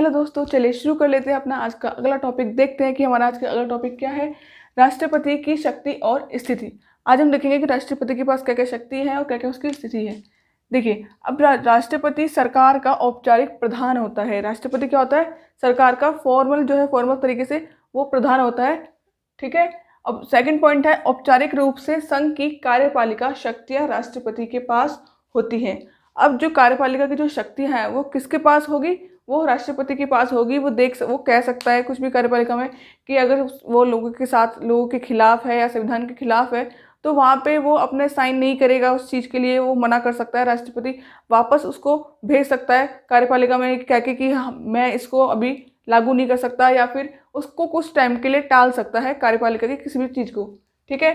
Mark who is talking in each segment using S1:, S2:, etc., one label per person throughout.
S1: Hello दोस्तों, चलिए शुरू कर लेते हैं अपना आज का अगला टॉपिक। देखते हैं कि हमारा आज का अगला टॉपिक क्या है। राष्ट्रपति की शक्ति और स्थिति। आज हम देखेंगे कि राष्ट्रपति के पास क्या क्या शक्ति है और क्या क्या उसकी स्थिति है। देखिए, अब राष्ट्रपति सरकार का औपचारिक प्रधान होता है। राष्ट्रपति क्या होता है? सरकार का फॉर्मल तरीके से वो प्रधान होता है। ठीक है। अब सेकंड पॉइंट है, औपचारिक रूप से संघ की कार्यपालिका शक्तियां राष्ट्रपति के पास होती हैं। अब जो कार्यपालिका की जो शक्तियां हैं वो किसके पास होगी? वो राष्ट्रपति के पास होगी। वो कह सकता है कुछ भी कार्यपालिका में कि अगर वो लोगों के खिलाफ है या संविधान के खिलाफ है तो वहाँ पे वो अपने साइन नहीं करेगा। उस चीज़ के लिए वो मना कर सकता है। राष्ट्रपति वापस उसको भेज सकता है कार्यपालिका में कह के कि हाँ, मैं इसको अभी लागू नहीं कर सकता, या फिर उसको कुछ टाइम के लिए टाल सकता है कार्यपालिका की किसी भी चीज़ को। ठीक है।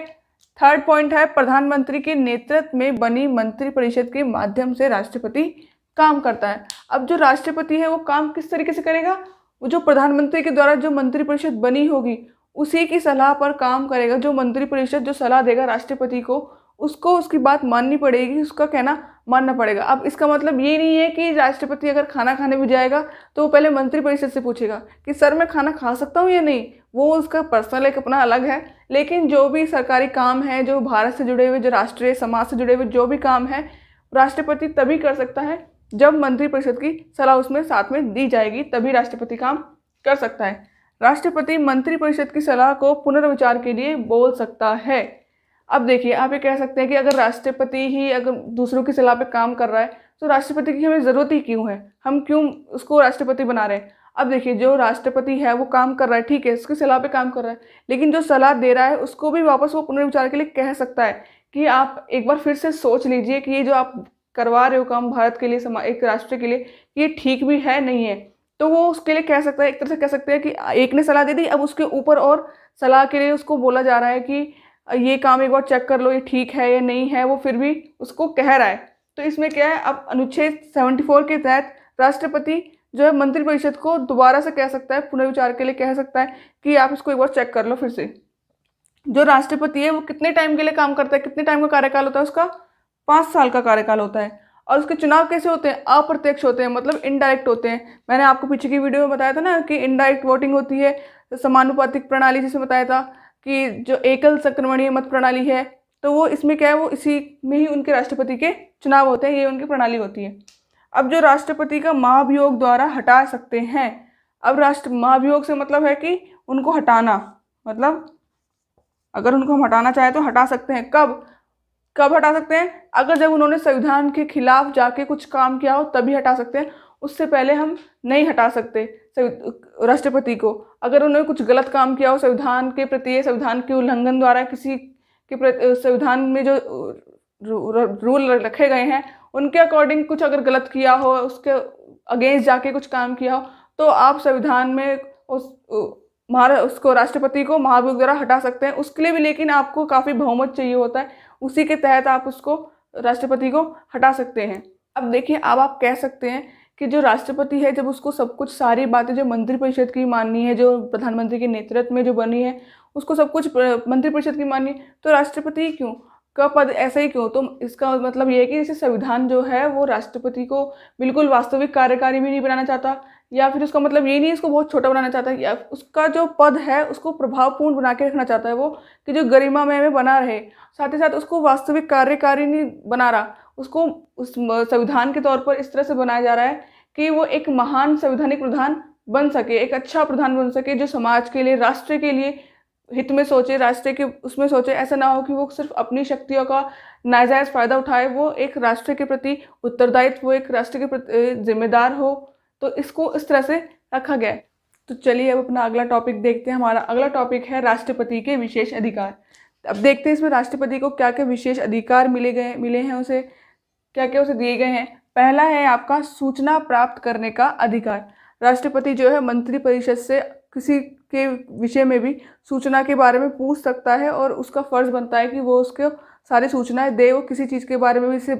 S1: थर्ड पॉइंट है, प्रधानमंत्री के नेतृत्व में बनी मंत्रिपरिषद के माध्यम से राष्ट्रपति काम करता है। अब जो राष्ट्रपति है वो काम किस तरीके से करेगा? वो जो प्रधानमंत्री के द्वारा जो मंत्रिपरिषद बनी होगी उसी की सलाह पर काम करेगा। जो मंत्रिपरिषद जो सलाह देगा राष्ट्रपति को, उसको उसकी बात माननी पड़ेगी, उसका कहना मानना पड़ेगा। अब इसका मतलब ये नहीं है कि राष्ट्रपति अगर खाना खाने भी जाएगा तो वो पहले मंत्रिपरिषद से पूछेगा कि सर मैं खाना खा सकता हूँ या नहीं। वो उसका पर्सनल एक अपना अलग है। लेकिन जो भी सरकारी काम है, जो भारत से जुड़े हुए, जो राष्ट्रीय समाज से जुड़े हुए जो भी काम है, राष्ट्रपति तभी कर सकता है जब मंत्रिपरिषद की सलाह उसमें साथ में दी जाएगी, तभी राष्ट्रपति काम कर सकता है। राष्ट्रपति मंत्रिपरिषद की सलाह को पुनर्विचार के लिए बोल सकता है। अब देखिए, आप ये कह सकते हैं कि अगर राष्ट्रपति ही अगर दूसरों की सलाह पे काम कर रहा है तो राष्ट्रपति की हमें ज़रूरत ही क्यों है? हम क्यों उसको राष्ट्रपति बना रहे हैं? अब देखिए, जो राष्ट्रपति है वो काम कर रहा है, ठीक है, उसकी सलाह पे काम कर रहा है, लेकिन जो सलाह दे रहा है उसको भी वापस वो पुनर्विचार के लिए कह सकता है कि आप एक बार फिर से सोच लीजिए कि ये जो आप करवा रहे हो काम भारत के लिए, एक राष्ट्र के लिए, ये ठीक भी है नहीं है। तो वो उसके लिए कह सकता है, एक तरह से कह सकते हैं कि एक ने सलाह दे दी, अब उसके ऊपर और सलाह के लिए उसको बोला जा रहा है कि ये काम एक बार चेक कर लो, ये ठीक है या नहीं है, वो फिर भी उसको कह रहा है। तो इसमें क्या है, अब अनुच्छेद 74 के तहत राष्ट्रपति जो है मंत्रिपरिषद को दोबारा से कह सकता है, पुनर्विचार के लिए कह सकता है कि आप इसको एक बार चेक कर लो फिर से। जो राष्ट्रपति है वो कितने टाइम के लिए काम करता है? कितने टाइम का कार्यकाल होता है उसका? 5 साल का कार्यकाल होता है। और उसके चुनाव कैसे होते हैं? अप्रत्यक्ष होते हैं, मतलब इनडायरेक्ट होते हैं। मैंने आपको पीछे की वीडियो में बताया था ना कि इनडायरेक्ट वोटिंग होती है, समानुपातिक प्रणाली जिसे बताया था कि जो एकल संक्रमणीय मत प्रणाली है, तो वो इसमें क्या है, वो इसी में ही उनके राष्ट्रपति के चुनाव होते हैं, ये उनकी प्रणाली होती है। अब जो राष्ट्रपति का महाभियोग द्वारा हटा सकते हैं। अब महाभियोग से मतलब है कि उनको हटाना, मतलब अगर उनको हम हटाना चाहे तो हटा सकते हैं। कब हटा सकते हैं? अगर जब उन्होंने संविधान के खिलाफ जाके कुछ काम किया हो तभी हटा सकते हैं। उससे पहले हम नहीं हटा सकते राष्ट्रपति को। अगर उन्होंने कुछ गलत काम किया हो संविधान के प्रति, संविधान के उल्लंघन द्वारा किसी के संविधान में जो रूल रखे गए हैं उनके अकॉर्डिंग कुछ अगर गलत किया हो, उसके अगेंस्ट जाके कुछ काम किया हो, तो आप संविधान में उसको राष्ट्रपति को महाभियोग द्वारा हटा सकते हैं। उसके लिए भी लेकिन आपको काफ़ी बहुमत चाहिए होता है, उसी के तहत आप उसको राष्ट्रपति को हटा सकते हैं। अब देखिए, अब आप कह सकते हैं कि जो राष्ट्रपति है जब उसको सब कुछ सारी बातें जो मंत्रिपरिषद की माननी है, जो प्रधानमंत्री के नेतृत्व में जो बनी है उसको सब कुछ मंत्रिपरिषद की माननी है, तो राष्ट्रपति क्यों का पद ऐसा ही क्यों? तो इसका मतलब ये है कि जैसे संविधान जो है वो राष्ट्रपति को बिल्कुल वास्तविक कार्यकारी भी नहीं बनाना चाहता, या फिर उसका मतलब ये नहीं है इसको बहुत छोटा बनाना चाहता है, या उसका जो पद है उसको प्रभावपूर्ण बना के रखना चाहता है वो, कि जो गरिमामय में बना रहे। साथ ही साथ उसको वास्तविक कार्यकारी नहीं बना रहा, उसको उस संविधान के तौर पर इस तरह से बनाया जा रहा है कि वो एक महान संवैधानिक प्रधान बन सके, एक अच्छा प्रधान बन सके जो समाज के लिए, राष्ट्र के लिए हित में सोचे, राष्ट्र के उसमें सोचे। ऐसा ना हो कि वो सिर्फ अपनी शक्तियों का नाजायज़ फ़ायदा उठाए, वो एक राष्ट्र के प्रति उत्तरदायित्व, वो एक राष्ट्र के प्रति जिम्मेदार हो। तो इसको इस तरह से रखा गया है। तो चलिए अब अपना अगला टॉपिक देखते हैं। हमारा अगला टॉपिक है राष्ट्रपति के विशेष अधिकार। अब देखते हैं इसमें राष्ट्रपति को क्या क्या विशेष अधिकार मिले हैं, उसे क्या क्या उसे दिए गए हैं। पहला है आपका सूचना प्राप्त करने का अधिकार। राष्ट्रपति जो है मंत्रिपरिषद से किसी के विषय में भी सूचना के बारे में पूछ सकता है, और उसका फ़र्ज़ बनता है कि वो उसको सारी सूचनाएं दे। वो किसी चीज़ के बारे में भी से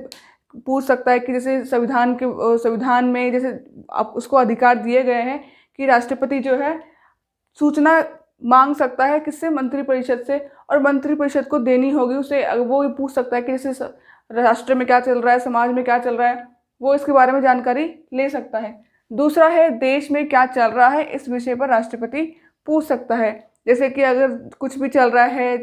S1: पूछ सकता है कि जैसे संविधान में जैसे आप उसको अधिकार दिए गए हैं कि राष्ट्रपति जो है सूचना मांग सकता है किससे? मंत्रिपरिषद से, और मंत्रिपरिषद को देनी होगी उसे। वो पूछ सकता है कि जैसे राष्ट्र में क्या चल रहा है, समाज में क्या चल रहा है, वो इसके बारे में जानकारी ले सकता है। दूसरा है देश में क्या चल रहा है, इस विषय पर राष्ट्रपति पूछ सकता है। जैसे कि अगर कुछ भी चल रहा है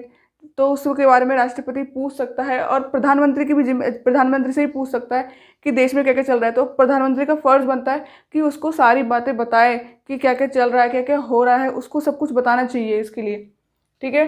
S1: तो उसके बारे में राष्ट्रपति पूछ सकता है। और प्रधानमंत्री की भी प्रधानमंत्री से ही पूछ सकता है कि देश में क्या क्या चल रहा है। तो प्रधानमंत्री का फर्ज बनता है कि उसको सारी बातें बताए कि क्या क्या चल रहा है, क्या क्या हो रहा है, उसको सब कुछ बताना चाहिए इसके लिए। ठीक है।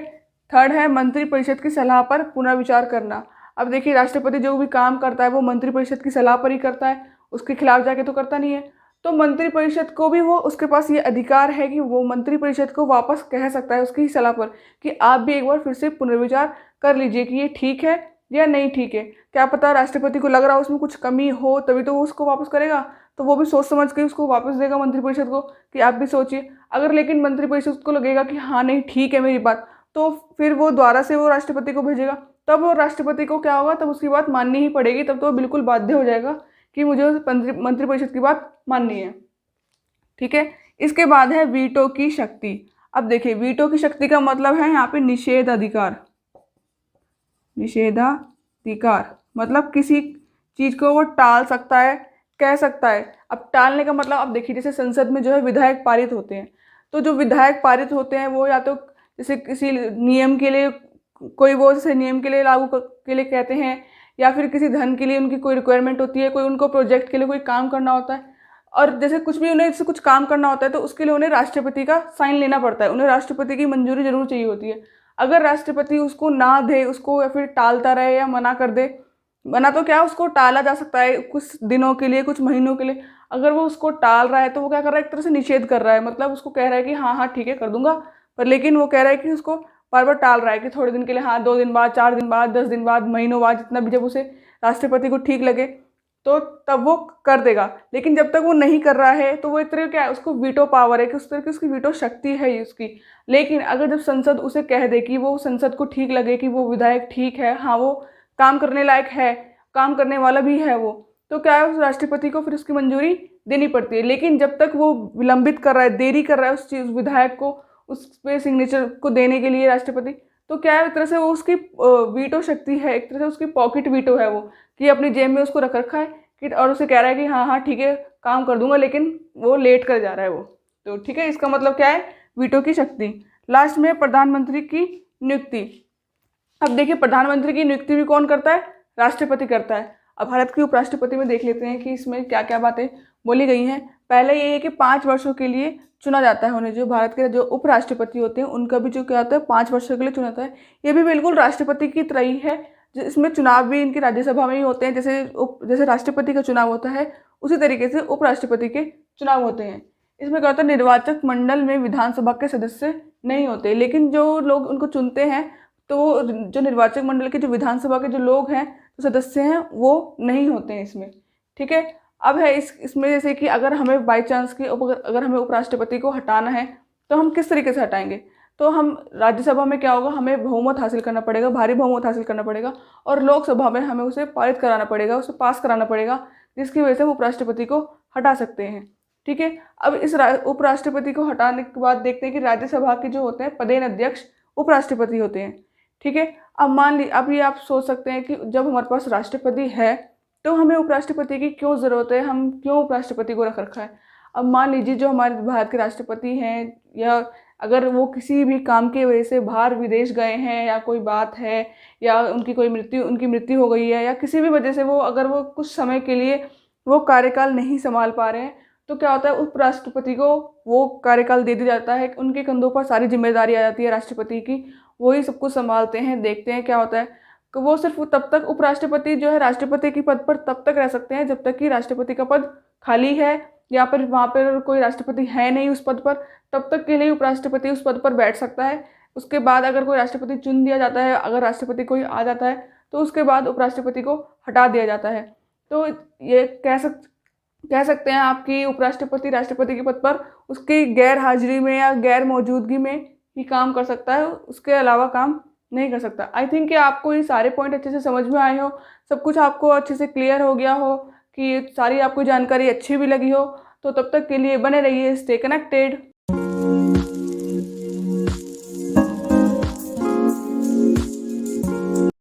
S1: थर्ड है मंत्रिपरिषद की सलाह पर पुनर्विचार करना। अब देखिए राष्ट्रपति जो भी काम करता है वो मंत्रिपरिषद की सलाह पर ही करता है, उसके खिलाफ जाके तो करता नहीं है। तो मंत्रिपरिषद को भी वो, उसके पास ये अधिकार है कि वो मंत्रिपरिषद को वापस कह सकता है उसकी ही सलाह पर कि आप भी एक बार फिर से पुनर्विचार कर लीजिए कि ये ठीक है या नहीं ठीक है। क्या पता राष्ट्रपति को लग रहा हो उसमें कुछ कमी हो, तभी तो वो उसको वापस करेगा, तो वो भी सोच समझ के उसको वापस देगा मंत्रिपरिषद को कि आप भी सोचिए। अगर लेकिन मंत्रिपरिषद को लगेगा कि हाँ नहीं ठीक है मेरी बात, तो फिर वो दोबारा से वो राष्ट्रपति को भेजेगा। तब वो राष्ट्रपति को क्या होगा, तब उसकी बात माननी ही पड़ेगी। तब तो वो बिल्कुल बाध्य हो जाएगा कि मुझे मंत्रिपरिषद की बात माननी है। ठीक है। इसके बाद है वीटो की शक्ति। अब देखिए वीटो की शक्ति का मतलब है यहाँ पे निषेधाधिकार। निषेधाधिकार मतलब किसी चीज को वो टाल सकता है, कह सकता है। अब टालने का मतलब, अब देखिए जैसे संसद में जो है विधायक पारित होते हैं, तो जो विधायक पारित होते हैं वो या तो जैसे किसी नियम के लिए, कोई वो जैसे नियम के लिए के लिए कहते हैं, या फिर किसी धन के लिए उनकी कोई रिक्वायरमेंट होती है, कोई उनको प्रोजेक्ट के लिए कोई काम करना होता है, और जैसे कुछ भी उन्हें जैसे कुछ काम करना होता है तो उसके लिए उन्हें राष्ट्रपति का साइन लेना पड़ता है, उन्हें राष्ट्रपति की मंजूरी जरूर चाहिए होती है। अगर राष्ट्रपति उसको ना दे, उसको या फिर टालता रहे या मना कर दे, मना तो क्या उसको टाला जा सकता है कुछ दिनों के लिए, कुछ महीनों के लिए। अगर वो उसको टाल रहा है तो वो क्या कर रहा है, एक तरह से निषेध कर रहा है, मतलब उसको कह रहा है कि हाँ हाँ ठीक है कर दूंगा, पर लेकिन वो कह रहा है कि उसको बार बार टाल रहा है कि थोड़े दिन के लिए, हाँ 2 दिन बाद, 4 दिन बाद, 10 दिन बाद, महीनों बाद, जितना भी जब उसे राष्ट्रपति को ठीक लगे तो तब वो कर देगा। लेकिन जब तक वो नहीं कर रहा है तो वो एक तरह क्या है, उसको वीटो पावर है कि उस तरह की उसकी वीटो शक्ति है उसकी। लेकिन अगर जब संसद उसे कह दे कि वो संसद को ठीक लगे कि वो विधायक ठीक है, हाँ वो काम करने लायक है, काम करने वाला भी है वो, तो क्या है उस राष्ट्रपति को फिर उसकी मंजूरी देनी पड़ती है। लेकिन जब तक वो विलंबित कर रहा है, देरी कर रहा है उस चीज विधायक को उस पे सिग्नेचर को देने के लिए राष्ट्रपति, तो क्या है एक तरह से वो उसकी वीटो शक्ति है, एक तरह से उसकी पॉकेट वीटो है वो, कि अपनी जेब में उसको रख रखा है कि, और उसे कह रहा है कि हाँ हाँ ठीक है काम कर दूंगा, लेकिन वो लेट कर जा रहा है वो। तो ठीक है, इसका मतलब क्या है, वीटो की शक्ति। लास्ट में प्रधानमंत्री की नियुक्ति। अब देखिए प्रधानमंत्री की नियुक्ति भी कौन करता है, राष्ट्रपति करता है। अब भारत के उपराष्ट्रपति में देख लेते हैं कि इसमें क्या क्या बातें बोली गई हैं। पहले ये है कि 5 वर्षों के लिए चुना जाता है उन्हें, जो भारत के जो उपराष्ट्रपति होते हैं उनका भी जो क्या होता है 5 वर्षों के लिए चुना जाता है। ये भी बिल्कुल राष्ट्रपति की तरह ही है, इसमें चुनाव भी इनकी राज्यसभा में ही होते हैं, जैसे राष्ट्रपति का चुनाव होता है उसी तरीके से उपराष्ट्रपति के चुनाव होते हैं। इसमें क्या होता है, निर्वाचक मंडल में विधानसभा के सदस्य नहीं होते, लेकिन जो लोग उनको चुनते हैं तो जो निर्वाचक मंडल के जो विधानसभा के जो लोग हैं, जो सदस्य हैं, वो नहीं होते हैं इसमें। ठीक है। अब है इसमें जैसे कि अगर हमें बाई चांस की अगर हमें उपराष्ट्रपति को हटाना है तो हम किस तरीके से हटाएंगे, तो हम राज्यसभा में क्या होगा, हमें बहुमत हासिल करना पड़ेगा, भारी बहुमत हासिल करना पड़ेगा, और लोकसभा में हमें उसे पारित कराना पड़ेगा, उसे पास कराना पड़ेगा, जिसकी वजह से हम उपराष्ट्रपति को हटा सकते हैं। ठीक है। अब इस उपराष्ट्रपति को हटाने के बाद देखते हैं कि राज्यसभा के जो होते हैं पदेन अध्यक्ष उपराष्ट्रपति होते हैं। ठीक है। अब मान ली, अब ये आप सोच सकते हैं कि जब हमारे पास राष्ट्रपति है तो हमें उपराष्ट्रपति की क्यों ज़रूरत है, हम क्यों उपराष्ट्रपति को रख रखा है। अब मान लीजिए जो हमारे भारत के राष्ट्रपति हैं, या अगर वो किसी भी काम की वजह से बाहर विदेश गए हैं, या कोई बात है, या उनकी मृत्यु हो गई है, या किसी भी वजह से वो अगर वो कुछ समय के लिए वो कार्यकाल नहीं संभाल पा रहे हैं, तो क्या होता है उपराष्ट्रपति को वो कार्यकाल दे दिया जाता है, उनके कंधों पर सारी जिम्मेदारी आ जाती है राष्ट्रपति की, वही सब कुछ संभालते हैं। देखते हैं क्या होता है कि वो सिर्फ तब तक उपराष्ट्रपति जो है राष्ट्रपति के पद पर तब तक रह सकते हैं जब तक कि राष्ट्रपति का पद खाली है, या फिर वहाँ पर कोई राष्ट्रपति है नहीं उस पद पर, तब तक के लिए उपराष्ट्रपति उस पद पर बैठ सकता है। उसके बाद अगर कोई राष्ट्रपति चुन दिया जाता है, अगर राष्ट्रपति कोई आ जाता है, तो उसके बाद उपराष्ट्रपति को हटा दिया जाता है। तो ये कह सकते हैं आपकी उपराष्ट्रपति राष्ट्रपति के पद पर उसकी गैर हाजिरी में या गैर मौजूदगी में ही काम कर सकता है, उसके अलावा काम नहीं कर सकता। आई थिंक कि आपको ये सारे पॉइंट अच्छे से समझ में आए हो, सब कुछ आपको अच्छे से क्लियर हो गया हो, कि सारी आपको जानकारी अच्छी भी लगी हो। तो तब तक के लिए बने रहिए, स्टे कनेक्टेड।